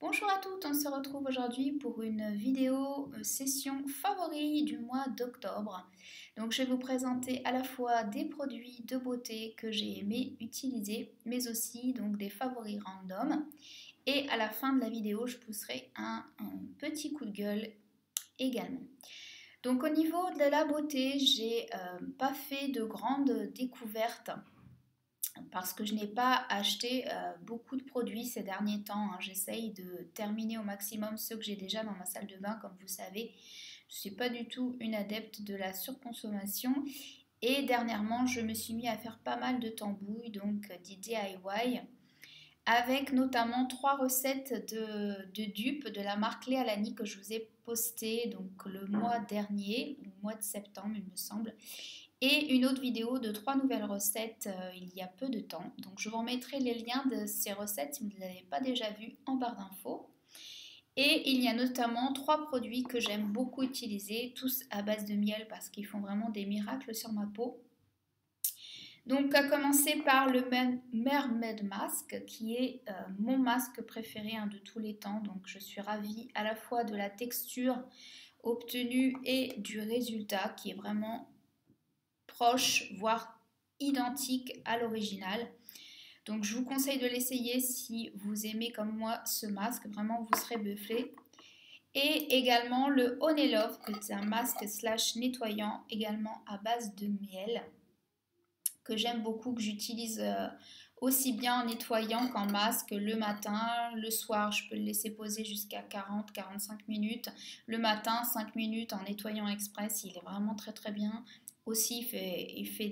Bonjour à toutes, on se retrouve aujourd'hui pour une vidéo session favori du mois d'octobre. Donc je vais vous présenter à la fois des produits de beauté que j'ai aimé utiliser, mais aussi donc des favoris random. Et à la fin de la vidéo, je pousserai un petit coup de gueule également. Donc au niveau de la beauté, j'ai pas fait de grandes découvertes parce que je n'ai pas acheté beaucoup de produits ces derniers temps. J'essaye de terminer au maximum ceux que j'ai déjà dans ma salle de bain, comme vous savez. Je ne suis pas du tout une adepte de la surconsommation. Et dernièrement, je me suis mis à faire pas mal de tambouilles, donc des DIY, avec notamment 3 recettes de dupes de la marque Léa Lani que je vous ai posté donc le mois dernier, au mois de septembre il me semble, et une autre vidéo de 3 nouvelles recettes il y a peu de temps. Donc je vous remettrai les liens de ces recettes si vous ne les avez pas déjà vues en barre d'infos. Et il y a notamment 3 produits que j'aime beaucoup utiliser, tous à base de miel parce qu'ils font vraiment des miracles sur ma peau. Donc, à commencer par le Mermaid Mask, qui est mon masque préféré de tous les temps. Donc, je suis ravie à la fois de la texture obtenue et du résultat qui est vraiment proche, voire identique à l'original. Donc, je vous conseille de l'essayer si vous aimez comme moi ce masque. Vraiment, vous serez bluffé. Et également le Honey Love, qui est un masque slash nettoyant, également à base de miel, que j'aime beaucoup, que j'utilise aussi bien en nettoyant qu'en masque le matin, le soir, je peux le laisser poser jusqu'à 40-45 minutes. Le matin, 5 minutes en nettoyant express, il est vraiment très très bien. Aussi, il fait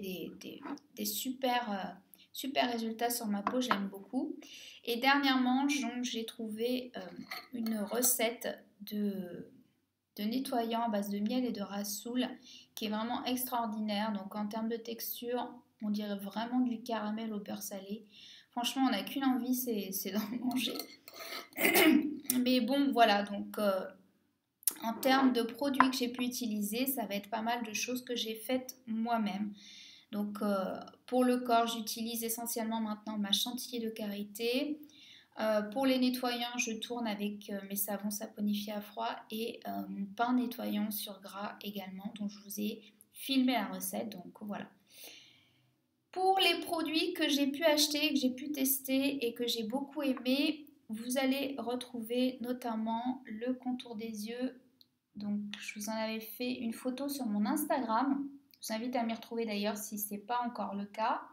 des super, super résultats sur ma peau, je l'aime beaucoup. Et dernièrement, j'ai trouvé une recette de nettoyant à base de miel et de rassoul qui est vraiment extraordinaire. Donc en termes de texture, on dirait vraiment du caramel au beurre salé. Franchement, on n'a qu'une envie, c'est d'en manger. Mais bon, voilà, donc en termes de produits que j'ai pu utiliser, ça va être pas mal de choses que j'ai faites moi-même. Donc pour le corps, j'utilise essentiellement maintenant ma chantilly de karité. Pour les nettoyants, je tourne avec mes savons saponifiés à froid et mon pain nettoyant sur gras également, dont je vous ai filmé la recette. Donc voilà. Pour les produits que j'ai pu acheter, que j'ai pu tester et que j'ai beaucoup aimé, vous allez retrouver notamment le contour des yeux. Donc je vous en avais fait une photo sur mon Instagram. Je vous invite à m'y retrouver d'ailleurs si ce n'est pas encore le cas.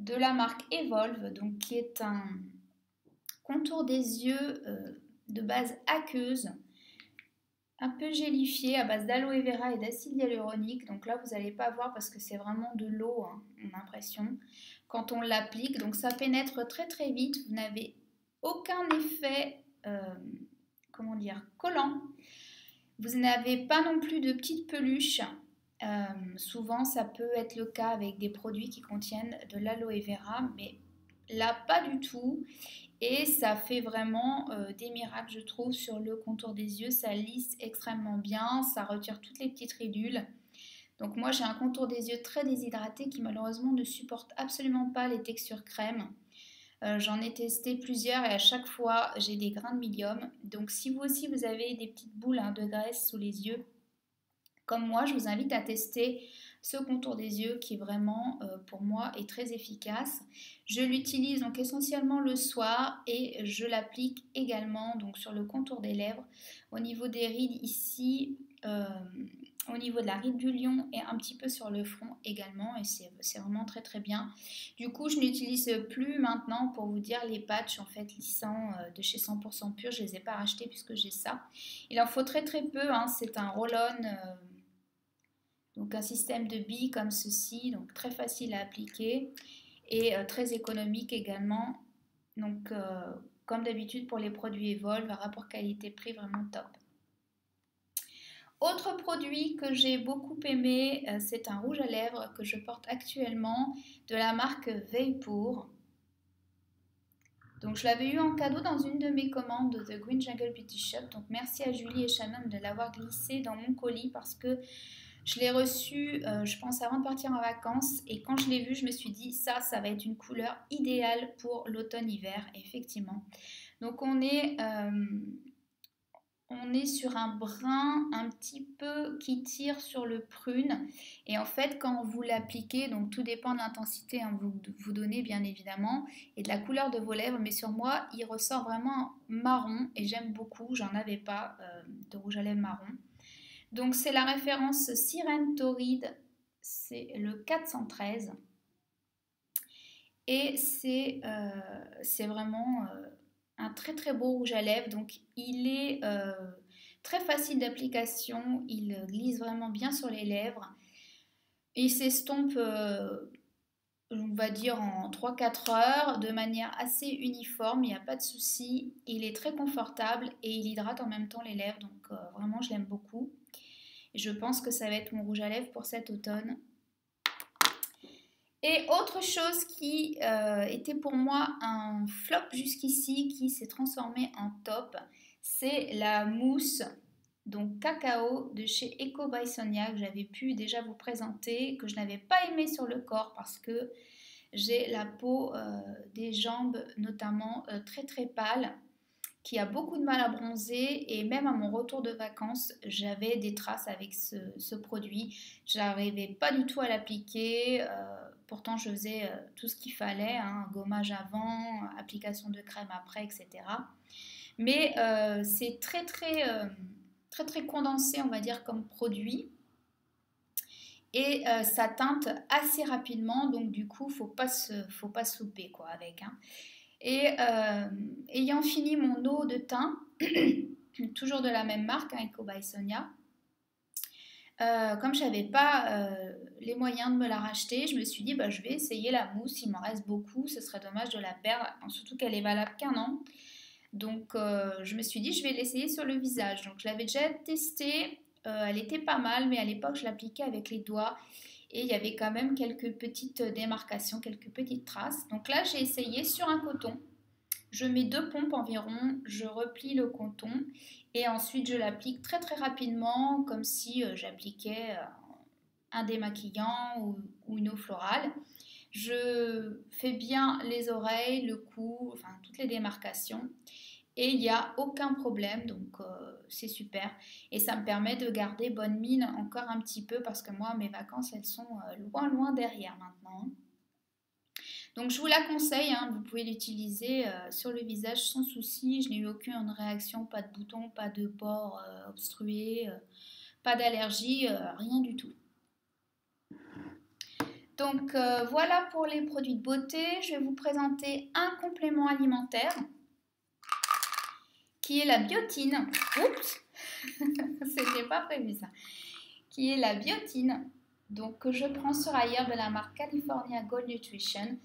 De la marque Evolve, donc qui est un contour des yeux de base aqueuse, un peu gélifié à base d'aloe vera et d'acide hyaluronique. Donc là, vous n'allez pas voir parce que c'est vraiment de l'eau, on a l'impression, quand on l'applique. Donc ça pénètre très très vite. Vous n'avez aucun effet, comment dire, collant. Vous n'avez pas non plus de petites peluches. Souvent, ça peut être le cas avec des produits qui contiennent de l'aloe vera, mais là, pas du tout. Et ça fait vraiment des miracles, je trouve, sur le contour des yeux. Ça lisse extrêmement bien, ça retire toutes les petites ridules. Donc moi, j'ai un contour des yeux très déshydraté qui malheureusement ne supporte absolument pas les textures crème. J'en ai testé plusieurs et à chaque fois, j'ai des grains de milium. Donc si vous aussi, vous avez des petites boules de graisse sous les yeux, comme moi, je vous invite à tester ce contour des yeux qui vraiment, pour moi, est très efficace. Je l'utilise donc essentiellement le soir et je l'applique également donc sur le contour des lèvres, au niveau des rides ici, au niveau de la ride du lion et un petit peu sur le front également, et c'est vraiment très très bien. Du coup, je n'utilise plus maintenant, pour vous dire, les patchs en fait lissants de chez 100% Pur. Je ne les ai pas rachetés puisque j'ai ça. Il en faut très très peu, c'est un roll-on. Donc un système de billes comme ceci, donc très facile à appliquer et très économique également. Donc comme d'habitude pour les produits Evolve, un rapport qualité-prix vraiment top. Autre produit que j'ai beaucoup aimé, c'est un rouge à lèvres que je porte actuellement de la marque Vapor. Donc je l'avais eu en cadeau dans une de mes commandes de The Green Jungle Beauty Shop. Donc merci à Julie et Shannon de l'avoir glissé dans mon colis parce que je l'ai reçu, je pense, avant de partir en vacances. Et quand je l'ai vu, je me suis dit, ça va être une couleur idéale pour l'automne-hiver, effectivement. Donc on est sur un brun un petit peu qui tire sur le prune. Et en fait, quand vous l'appliquez, donc tout dépend de l'intensité vous donnez bien évidemment et de la couleur de vos lèvres. Mais sur moi, il ressort vraiment marron et j'aime beaucoup. J'en avais pas de rouge à lèvres marron. Donc c'est la référence Sirène Tauride, c'est le 413. Et c'est vraiment un très très beau rouge à lèvres. Donc il est très facile d'application, il glisse vraiment bien sur les lèvres. Il s'estompe, on va dire, en 3-4 heures de manière assez uniforme, il n'y a pas de souci. Il est très confortable et il hydrate en même temps les lèvres. Donc vraiment, je l'aime beaucoup. Et je pense que ça va être mon rouge à lèvres pour cet automne. Et autre chose qui était pour moi un flop jusqu'ici, qui s'est transformé en top, c'est la mousse donc cacao de chez Eco by Sonia que j'avais pu déjà vous présenter, que je n'avais pas aimé sur le corps parce que j'ai la peau des jambes notamment très très pâle, qui a beaucoup de mal à bronzer et même à mon retour de vacances, j'avais des traces avec ce produit. J'arrivais pas du tout à l'appliquer. Pourtant, je faisais tout ce qu'il fallait, hein, gommage avant, application de crème après, etc. Mais c'est très très condensé, on va dire, comme produit. Et ça teinte assez rapidement, donc du coup, faut pas se louper quoi avec. Hein. Et ayant fini mon eau de teint, toujours de la même marque, hein, Eco by Sonia, comme je n'avais pas les moyens de me la racheter, je me suis dit bah, je vais essayer la mousse, il m'en reste beaucoup, ce serait dommage de la perdre, surtout qu'elle est valable qu'1 an. Donc je me suis dit je vais l'essayer sur le visage. Donc je l'avais déjà testée, elle était pas mal, mais à l'époque je l'appliquais avec les doigts. Et il y avait quand même quelques petites démarcations, quelques petites traces. Donc là, j'ai essayé sur un coton. Je mets 2 pompes environ, je replie le coton et ensuite je l'applique très très rapidement comme si j'appliquais un démaquillant ou une eau florale. Je fais bien les oreilles, le cou, enfin toutes les démarcations et il n'y a aucun problème, donc c'est super. Et ça me permet de garder bonne mine encore un petit peu parce que moi, mes vacances, elles sont loin derrière maintenant. Donc je vous la conseille, hein, vous pouvez l'utiliser sur le visage sans souci. Je n'ai eu aucune réaction, pas de boutons, pas de pores obstrués, pas d'allergie, rien du tout. Donc voilà pour les produits de beauté. Je vais vous présenter un complément alimentaire qui est la biotine. Oups, c'était pas prévu ça. Qui est la biotine. Donc que je prends sur ailleurs de la marque California Gold Nutrition.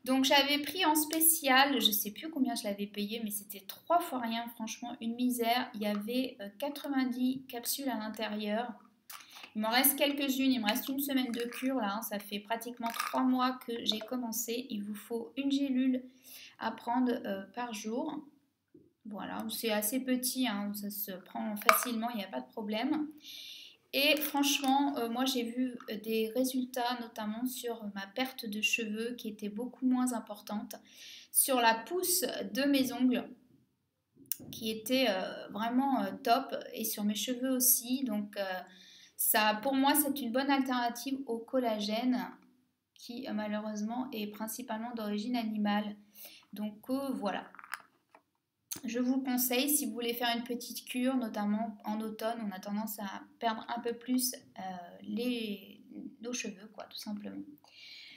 Donc j'avais pris en spécial, je ne sais plus combien je l'avais payé, mais c'était 3 fois rien, franchement, une misère. Il y avait 90 capsules à l'intérieur. Il m'en reste quelques-unes, il me reste une semaine de cure là, hein. Ça fait pratiquement 3 mois que j'ai commencé. Il vous faut une gélule à prendre par jour. Voilà, c'est assez petit, hein, ça se prend facilement, il n'y a pas de problème. Et franchement, moi j'ai vu des résultats notamment sur ma perte de cheveux qui était beaucoup moins importante, sur la pousse de mes ongles qui était vraiment top et sur mes cheveux aussi. Donc ça, pour moi, c'est une bonne alternative au collagène qui malheureusement est principalement d'origine animale. Donc voilà. Je vous conseille, si vous voulez faire une petite cure, notamment en automne, on a tendance à perdre un peu plus nos cheveux, quoi, tout simplement.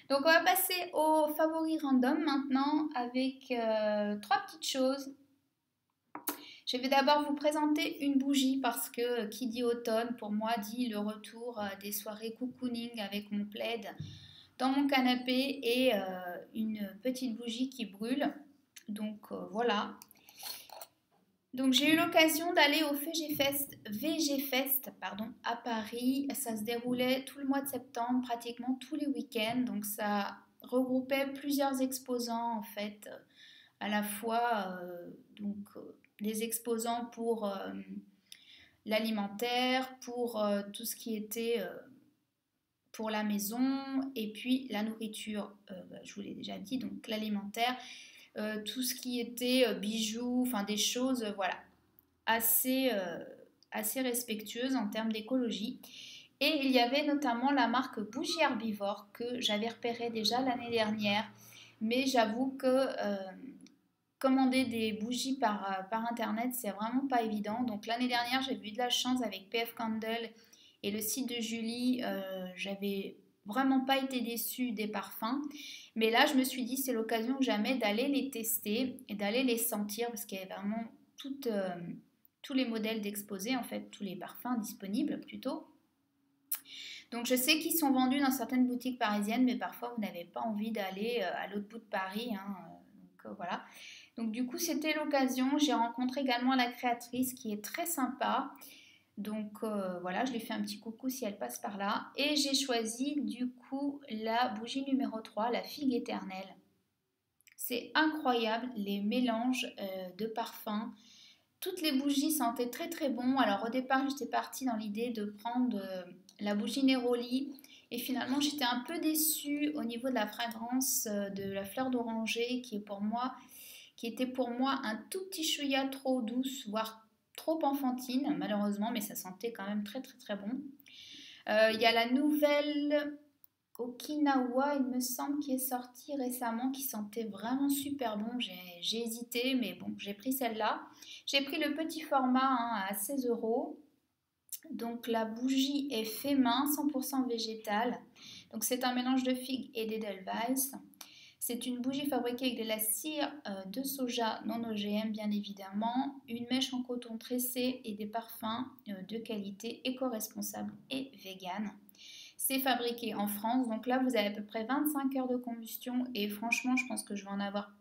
Donc on va passer au favori random maintenant avec 3 petites choses. Je vais d'abord vous présenter une bougie parce que qui dit automne, pour moi, dit le retour des soirées cocooning avec mon plaid dans mon canapé et une petite bougie qui brûle. Donc voilà. Donc j'ai eu l'occasion d'aller au VG Fest à Paris. Ça se déroulait tout le mois de septembre, pratiquement tous les week-ends. Donc ça regroupait plusieurs exposants en fait, à la fois des exposants pour l'alimentaire, pour tout ce qui était pour la maison et puis la nourriture. Je vous l'ai déjà dit, donc l'alimentaire. tout ce qui était bijoux, enfin des choses, voilà, assez, assez respectueuses en termes d'écologie. Et il y avait notamment la marque Bougie Herbivore que j'avais repérée déjà l'année dernière. Mais j'avoue que commander des bougies par internet, c'est vraiment pas évident. Donc l'année dernière, j'ai eu de la chance avec PF Candle et le site de Julie. J'avais vraiment pas été déçue des parfums. Mais là, je me suis dit, c'est l'occasion que jamais d'aller les tester et d'aller les sentir parce qu'il y a vraiment tous les modèles d'exposés, en fait, tous les parfums disponibles plutôt. Donc je sais qu'ils sont vendus dans certaines boutiques parisiennes, mais parfois vous n'avez pas envie d'aller à l'autre bout de Paris, hein. Donc voilà. Donc du coup c'était l'occasion. J'ai rencontré également la créatrice qui est très sympa. Donc voilà, je lui fais un petit coucou si elle passe par là. Et j'ai choisi du coup la bougie numéro 3, la figue éternelle. C'est incroyable les mélanges de parfums. Toutes les bougies sentaient très très bon. Alors au départ, j'étais partie dans l'idée de prendre la bougie Neroli et finalement j'étais un peu déçue au niveau de la fragrance de la fleur d'oranger qui était pour moi un tout petit chouïa trop douce, voire trop enfantine malheureusement, mais ça sentait quand même très très très bon. Il y a la nouvelle Okinawa, il me semble, qui est sortie récemment, qui sentait vraiment super bon. J'ai hésité, mais bon, j'ai pris celle-là. J'ai pris le petit format hein, à 16 euros. Donc la bougie est fait main, 100% végétale. Donc c'est un mélange de figues et d'Edelweiss. C'est une bougie fabriquée avec de la cire de soja non OGM bien évidemment, une mèche en coton tressé et des parfums de qualité éco-responsable et vegan. C'est fabriqué en France, donc là vous avez à peu près 25 heures de combustion et franchement je pense que je vais en avoir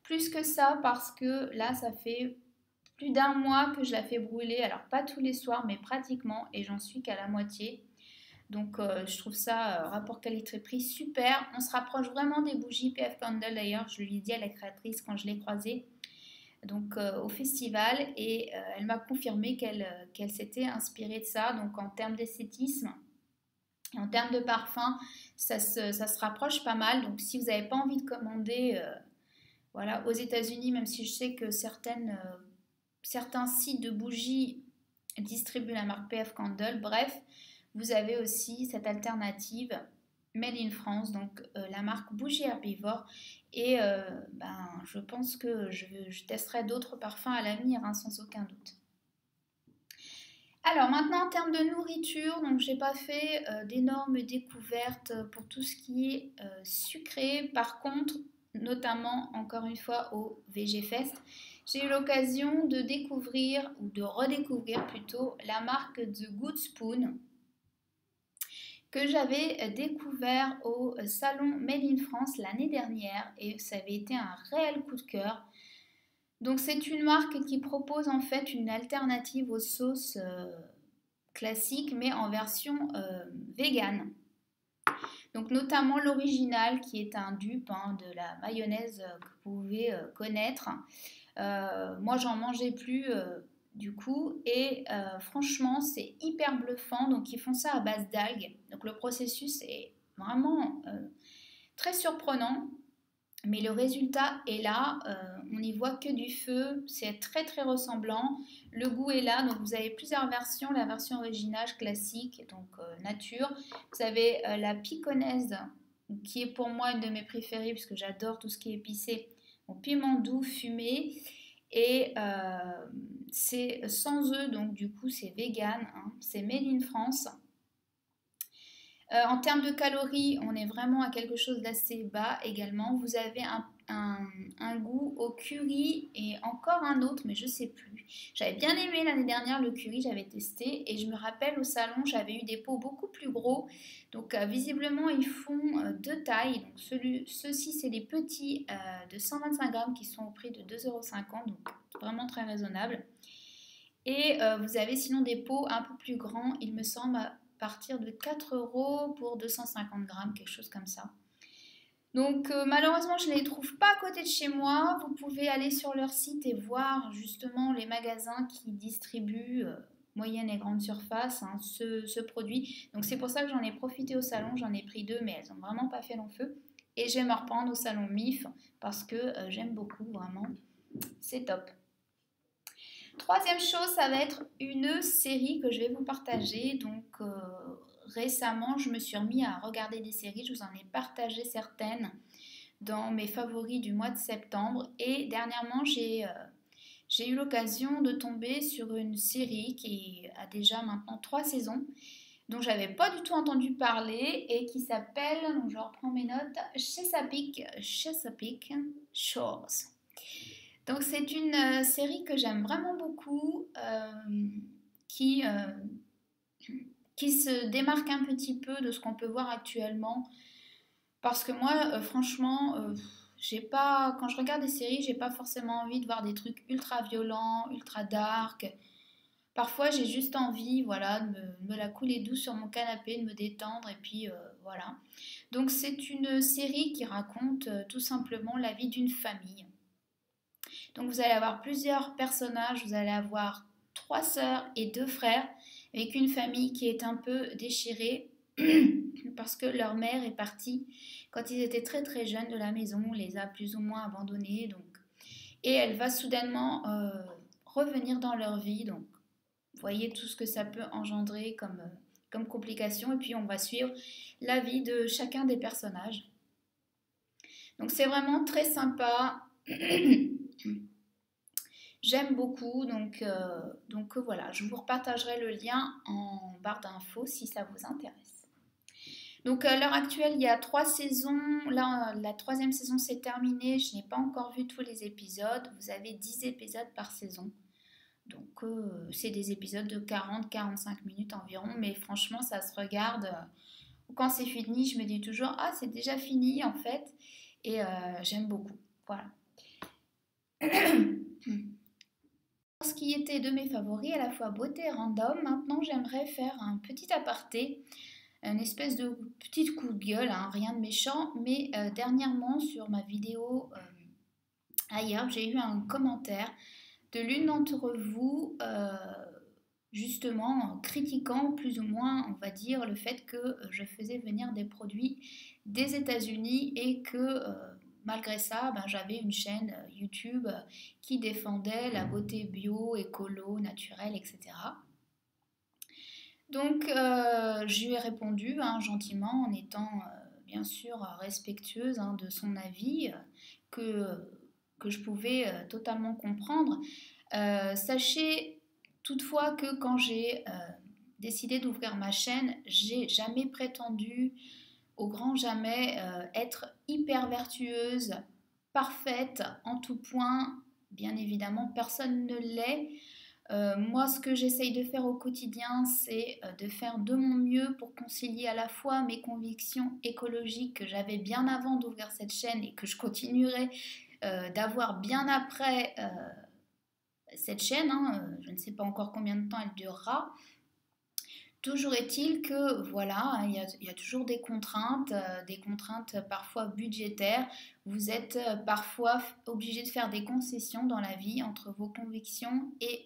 plus que ça parce que là ça fait plus d'un mois que je la fais brûler, alors pas tous les soirs mais pratiquement et j'en suis qu'à la moitié. Donc je trouve ça rapport qualité-prix super. On se rapproche vraiment des bougies PF Candle d'ailleurs, je lui ai dit à la créatrice quand je l'ai croisée donc au festival et elle m'a confirmé qu'elle s'était inspirée de ça. Donc en termes d'esthétisme, et en termes de parfum, ça se rapproche pas mal. Donc si vous n'avez pas envie de commander voilà, aux États-Unis, même si je sais que certains sites de bougies distribuent la marque PF Candle, bref, vous avez aussi cette alternative Made in France, donc la marque Bougie Herbivore. Et je pense que je testerai d'autres parfums à l'avenir, hein, sans aucun doute. Alors maintenant en termes de nourriture, donc j'ai pas fait d'énormes découvertes pour tout ce qui est sucré. Par contre, notamment encore une fois au VGFest, j'ai eu l'occasion de découvrir ou de redécouvrir plutôt la marque The Good Spoon que j'avais découvert au salon Made in France l'année dernière et ça avait été un réel coup de cœur. Donc c'est une marque qui propose en fait une alternative aux sauces classiques mais en version vegan. Donc notamment l'original qui est un dupe hein, de la mayonnaise que vous pouvez connaître. Moi j'en mangeais plus du coup et franchement c'est hyper bluffant. Donc ils font ça à base d'algues. Donc le processus est vraiment très surprenant. Mais le résultat est là, on n'y voit que du feu, c'est très très ressemblant, le goût est là, donc vous avez plusieurs versions, la version originale classique, donc nature, vous avez la piconnaise qui est pour moi une de mes préférées puisque j'adore tout ce qui est épicé, au piment doux fumé et c'est sans œufs, donc du coup c'est vegan, hein, c'est made in France. En termes de calories, on est vraiment à quelque chose d'assez bas également. Vous avez un goût au curry et encore un autre, mais je ne sais plus. J'avais bien aimé l'année dernière le curry, j'avais testé et je me rappelle au salon, j'avais eu des pots beaucoup plus gros. Donc visiblement, ils font deux tailles. Donc ceux-ci, c'est les petits de 125 grammes qui sont au prix de 2,50 €, donc vraiment très raisonnable. Et vous avez sinon des pots un peu plus grands, il me semble, partir de 4 € pour 250 grammes, quelque chose comme ça. Donc malheureusement, je ne les trouve pas à côté de chez moi. Vous pouvez aller sur leur site et voir justement les magasins qui distribuent moyenne et grande surface hein, ce produit. Donc c'est pour ça que j'en ai profité au salon, j'en ai pris deux, mais elles n'ont vraiment pas fait long feu. Et je vais me reprendre au salon MIF parce que j'aime beaucoup, vraiment. C'est top. Troisième chose, ça va être une série que je vais vous partager. Donc récemment, je me suis remis à regarder des séries. Je vous en ai partagé certaines dans mes favoris du mois de septembre. Et dernièrement, j'ai eu l'occasion de tomber sur une série qui a déjà maintenant 3 saisons, dont j'avais pas du tout entendu parler et qui s'appelle, donc je reprends mes notes, Chesapeake Shores. Donc c'est une série que j'aime vraiment beaucoup, qui, qui se démarque un petit peu de ce qu'on peut voir actuellement. Parce que moi, franchement, j'ai pas, quand je regarde des séries, j'ai pas forcément envie de voir des trucs ultra violents, ultra dark. Parfois, j'ai juste envie, voilà, de me la couler douce sur mon canapé, de me détendre, et puis voilà. Donc, c'est une série qui raconte tout simplement la vie d'une famille. Donc, vous allez avoir plusieurs personnages, vous allez avoir 3 sœurs et 2 frères, avec une famille qui est un peu déchirée parce que leur mère est partie quand ils étaient très très jeunes de la maison, on les a plus ou moins abandonnés, donc. Et elle va soudainement revenir dans leur vie, donc vous voyez tout ce que ça peut engendrer comme complications, et puis on va suivre la vie de chacun des personnages. Donc c'est vraiment très sympa. J'aime beaucoup, donc voilà, je vous repartagerai le lien en barre d'infos si ça vous intéresse. Donc à l'heure actuelle, il y a 3 saisons. Là, la 3e saison s'est terminée. Je n'ai pas encore vu tous les épisodes. Vous avez 10 épisodes par saison. Donc c'est des épisodes de 40-45 minutes environ. Mais franchement, ça se regarde. Quand c'est fini, je me dis toujours, ah, c'est déjà fini en fait. Et j'aime beaucoup. Voilà. Ce qui était de mes favoris, à la fois beauté et random, maintenant j'aimerais faire un petit aparté, une espèce de petite coup de gueule, hein, rien de méchant, mais dernièrement sur ma vidéo ailleurs, j'ai eu un commentaire de l'une d'entre vous, justement critiquant plus ou moins, on va dire, le fait que je faisais venir des produits des États-Unis et que malgré ça, ben, j'avais une chaîne YouTube qui défendait la beauté bio, écolo, naturelle, etc. Donc, je lui ai répondu hein, gentiment en étant bien sûr respectueuse hein, de son avis que je pouvais totalement comprendre. Sachez toutefois que quand j'ai décidé d'ouvrir ma chaîne, j'ai jamais prétendu, au grand jamais, être hyper vertueuse, parfaite en tout point. Bien évidemment, personne ne l'est. Moi, ce que j'essaye de faire au quotidien, c'est de faire de mon mieux pour concilier à la fois mes convictions écologiques que j'avais bien avant d'ouvrir cette chaîne et que je continuerai d'avoir bien après cette chaîne. Hein, je ne sais pas encore combien de temps elle durera. Toujours est-il que voilà, il y a toujours des contraintes parfois budgétaires. Vous êtes parfois obligé de faire des concessions dans la vie entre vos convictions et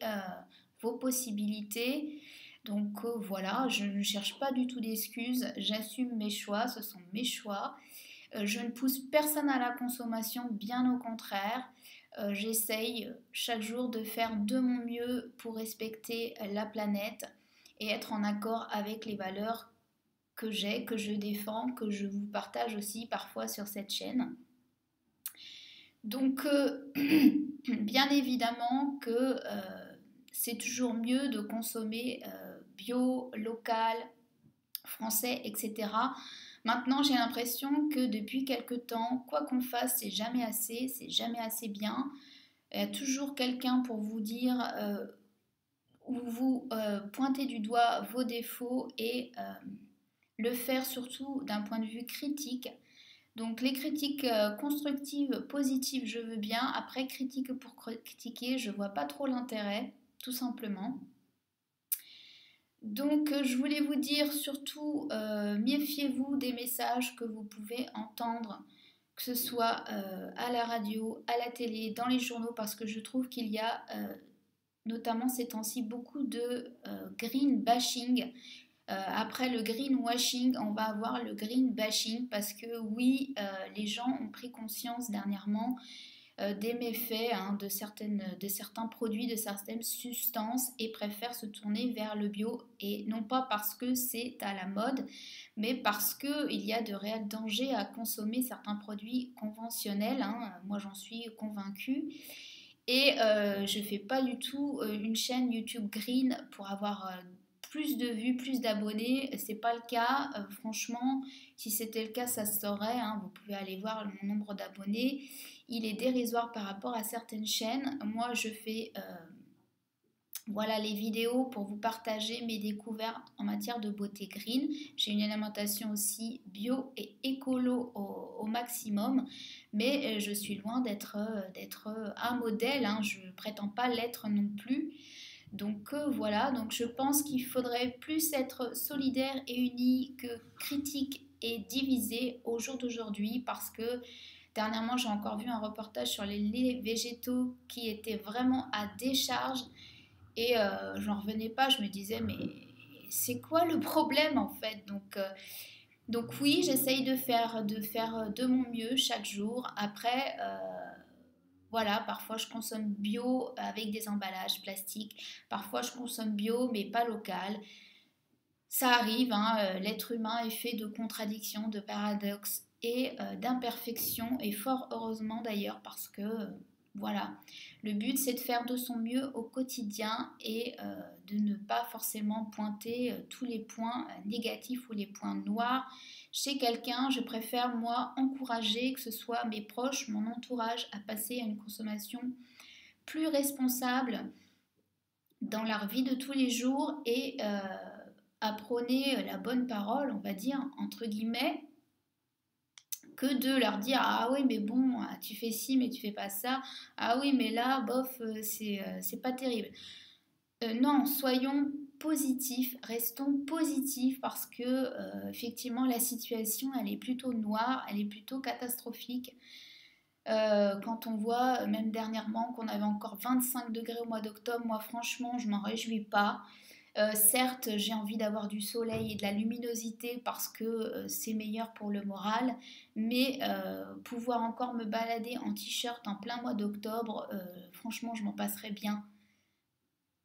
vos possibilités. Donc voilà, je ne cherche pas du tout d'excuses, j'assume mes choix, ce sont mes choix. Je ne pousse personne à la consommation, bien au contraire. J'essaye chaque jour de faire de mon mieux pour respecter la planète et être en accord avec les valeurs que j'ai, que je défends, que je vous partage aussi parfois sur cette chaîne. Donc, bien évidemment que c'est toujours mieux de consommer bio, local, français, etc. Maintenant, j'ai l'impression que depuis quelque temps, quoi qu'on fasse, c'est jamais assez bien. Il y a toujours quelqu'un pour vous dire où vous pointez du doigt vos défauts et le faire surtout d'un point de vue critique. Donc les critiques constructives, positives, je veux bien. Après, critique pour critiquer, je vois pas trop l'intérêt, tout simplement. Donc je voulais vous dire surtout, méfiez-vous des messages que vous pouvez entendre, que ce soit à la radio, à la télé, dans les journaux, parce que je trouve qu'il y a notamment ces temps-ci beaucoup de green bashing. Après le greenwashing, on va avoir le green bashing parce que oui, les gens ont pris conscience dernièrement des méfaits hein, de certains produits, de certaines substances et préfèrent se tourner vers le bio et non pas parce que c'est à la mode, mais parce qu'il y a de réels dangers à consommer certains produits conventionnels. Hein. Moi, j'en suis convaincue. Et je ne fais pas du tout une chaîne YouTube Green pour avoir plus de vues, plus d'abonnés. C'est pas le cas. Franchement, si c'était le cas, ça se saurait. Hein. Vous pouvez aller voir mon nombre d'abonnés. Il est dérisoire par rapport à certaines chaînes. Moi, je fais voilà les vidéos pour vous partager mes découvertes en matière de beauté green. J'ai une alimentation aussi bio et écolo au maximum, mais je suis loin d'être un modèle, hein. Je ne prétends pas l'être non plus. Donc voilà, donc je pense qu'il faudrait plus être solidaire et uni que critique et divisé au jour d'aujourd'hui parce que dernièrement j'ai encore vu un reportage sur les laits végétaux qui était vraiment à décharge. Et j'en revenais pas, je me disais, mais c'est quoi le problème en fait donc oui, j'essaye de faire de mon mieux chaque jour. Après, voilà, parfois je consomme bio avec des emballages plastiques. Parfois je consomme bio mais pas local. Ça arrive, hein, l'être humain est fait de contradictions, de paradoxes et d'imperfections. Et fort heureusement d'ailleurs parce que voilà, le but c'est de faire de son mieux au quotidien et de ne pas forcément pointer tous les points négatifs ou les points noirs chez quelqu'un. Je préfère moi encourager que ce soit mes proches, mon entourage à passer à une consommation plus responsable dans leur vie de tous les jours et à prôner la bonne parole, on va dire, entre guillemets, que de leur dire ah oui mais bon tu fais ci mais tu fais pas ça, ah oui mais là bof c'est pas terrible. Non, soyons positifs, restons positifs parce que effectivement la situation elle est plutôt noire, elle est plutôt catastrophique. Quand on voit même dernièrement qu'on avait encore 25 degrés au mois d'octobre, moi franchement je m'en réjouis pas. Certes, j'ai envie d'avoir du soleil et de la luminosité parce que c'est meilleur pour le moral, mais pouvoir encore me balader en t-shirt en plein mois d'octobre, franchement, je m'en passerais bien,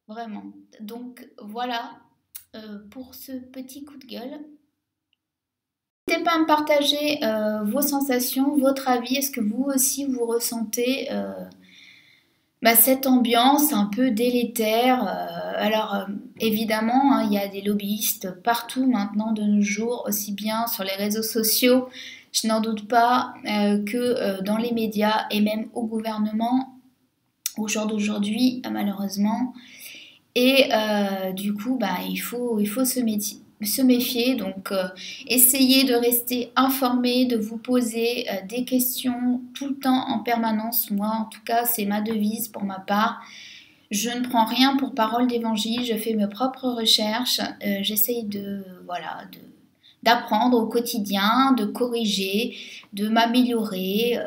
vraiment. Donc voilà pour ce petit coup de gueule. N'hésitez pas à me partager vos sensations, votre avis. Est-ce que vous aussi vous ressentez cette ambiance un peu délétère? Alors évidemment, hein, il y a des lobbyistes partout maintenant de nos jours, aussi bien sur les réseaux sociaux, je n'en doute pas, que dans les médias et même au gouvernement au jour d'aujourd'hui, malheureusement. Et du coup, il faut se méfier. Donc, essayez de rester informé, de vous poser des questions tout le temps en permanence. Moi, en tout cas, c'est ma devise pour ma part. Je ne prends rien pour parole d'évangile, je fais mes propres recherches. J'essaye d'apprendre au quotidien, de corriger, de m'améliorer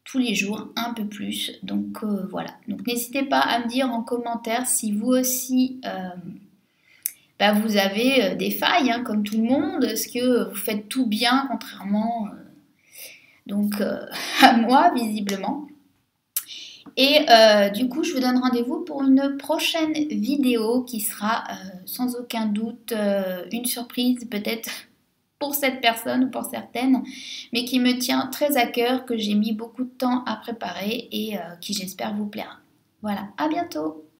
tous les jours un peu plus. Donc voilà. Donc n'hésitez pas à me dire en commentaire si vous aussi vous avez des failles, hein, comme tout le monde. Est-ce que vous faites tout bien contrairement à moi visiblement. Et du coup, je vous donne rendez-vous pour une prochaine vidéo qui sera sans aucun doute une surprise peut-être pour cette personne ou pour certaines, mais qui me tient très à cœur, que j'ai mis beaucoup de temps à préparer et qui j'espère vous plaira. Voilà, à bientôt!